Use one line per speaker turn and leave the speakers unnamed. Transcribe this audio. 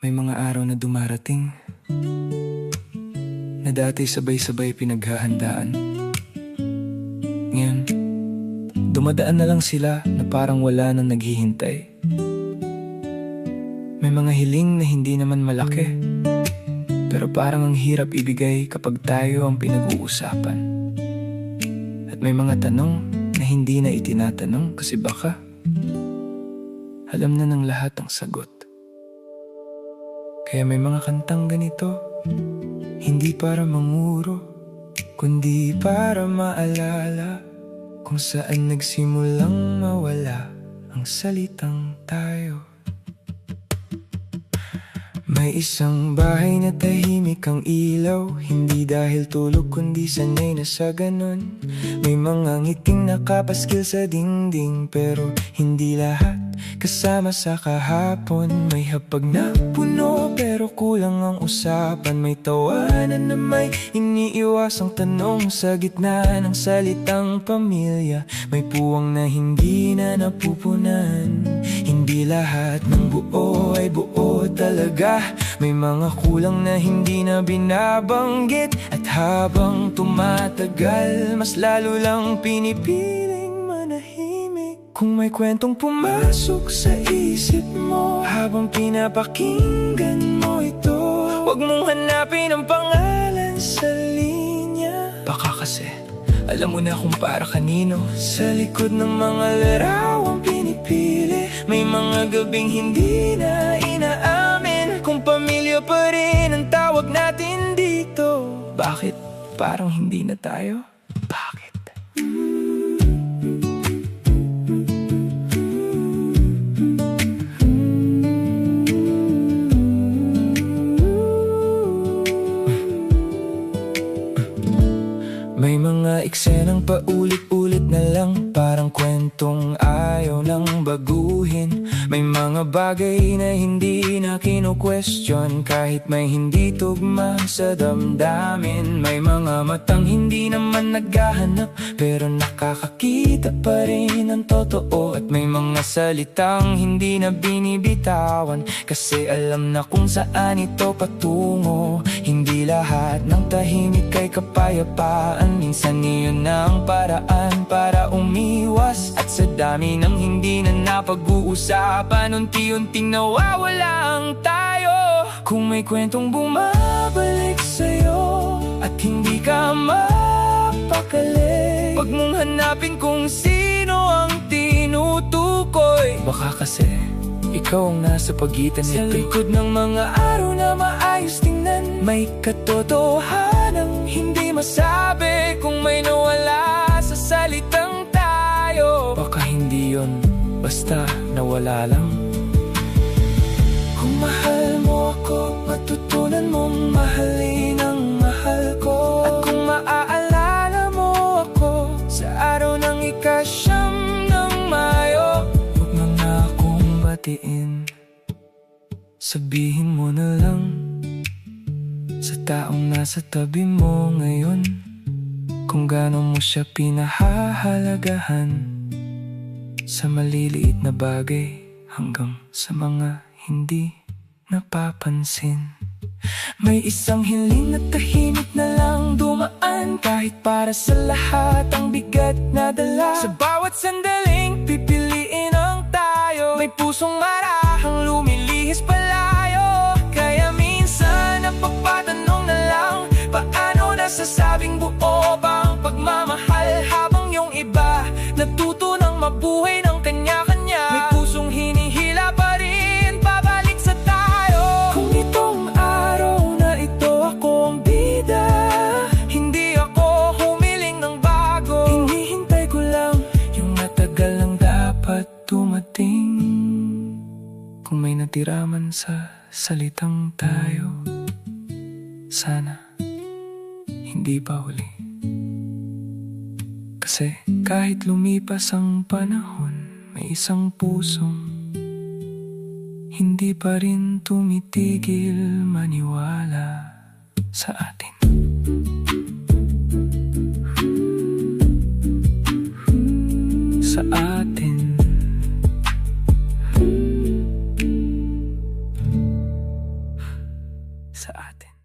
May mga araw na dumarating na dati sabay-sabay pinaghahandaan. Ngayon, dumadaan na lang sila na parang wala nang naghihintay. May mga hiling na hindi naman malaki, pero parang ang hirap ibigay kapag tayo ang pinag-uusapan. At may mga tanong na hindi na itinatanong kasi baka alam na ng lahat ang sagot. Kaya may mga kantang ganito, hindi para manguro, kundi para maalala kung saan nagsimulang mawala ang salitang tayo. May isang bahay na tahimik ang ilaw, hindi dahil tulog kundi sanay na sa ganon. May mga ngiting nakapaskil sa dingding, pero hindi lahat kasama sa kahapon. May hapag na puno pero kulang ang usapan. May tawanan na may iniiwasang tanong sa gitna ng salitang pamilya. May puwang na hindi na napupunan. Hindi lahat ng buo ay buo talaga. May mga kulang na hindi na binabanggit. At habang tumatagal, mas lalo lang pinipiling manahimik. Kung may kwentong pumasok sa isip mo habang pinapakinggan mo ito, huwag mong hanapin ang pangalan sa linya. Baka kasi alam mo na kung para kanino. Sa likod ng mga larawang pinipili, may mga gabing hindi na inaamin kung pamilya pa rin ang tawag natin dito. Bakit parang hindi na tayo? Bakit? May mga eksenang paulit-ulit na lang, parang kwentong ayaw nang baguhin. May mga bagay na hindi na kino-question, kahit may hindi tugma sa damdamin. May mga matang hindi naman naghahanap, pero nakakakita pa rin ang totoo. At may mga salitang hindi na binibitawan, kasi alam na kung saan ito patungo. Hindi lahat ng tahimik ay kapayapaan. Minsan iyon ang paraan para umiwas. At sa dami ng hindi na napag-uusapan, unti-unting nawawala ang tayo. Kung may kwentong bumabalik sa'yo at hindi ka mapakali, huwag mong hanapin kung sino ang tinutukoy. Baka kasi ikaw ang nasa pagitan nito. Sa likod ng mga araw na maayos tingnan, may katotohanang hindi masabi. Kung may nawala sa salitang tayo, baka hindi yon basta nawala lang. Kung mahal mo ako, matutunan mong mahalin ang mahal ko. At kung maaalala mo ako sa araw ng ika-9 ng Mayo, huwag mo na akong batiin. Sabihin mo na lang sa taong nasa tabi mo ngayon kung gaano mo siya pinahahalagahan, sa maliliit na bagay hanggang sa mga hindi napapansin. May isang hiling na tahimik na lang dumaan, kahit para sa lahat ang bigat na dala. Sa bawat sandaling pipiliin ang tayo, may pusong marahang lumilihis palayo. Kaya minsan napapatanong na lang, paano nasasabing buo ba ang pagmamahal, habang yung iba natuto ng mabuhay ng kanya-kanya. May pusong hinihila pa rin pabalik sa tayo. Kung itong araw na ito ako ang bida, hindi ako humiling ng bago. Hinihintay ko lang yung matagal lang dapat dumating. Kung may natira man sa salitang tayo, sana hindi pa huli. Kasi kahit lumipas ang panahon, may isang pusong hindi pa rin tumitigil maniwala sa atin. Sa atin. sa atin.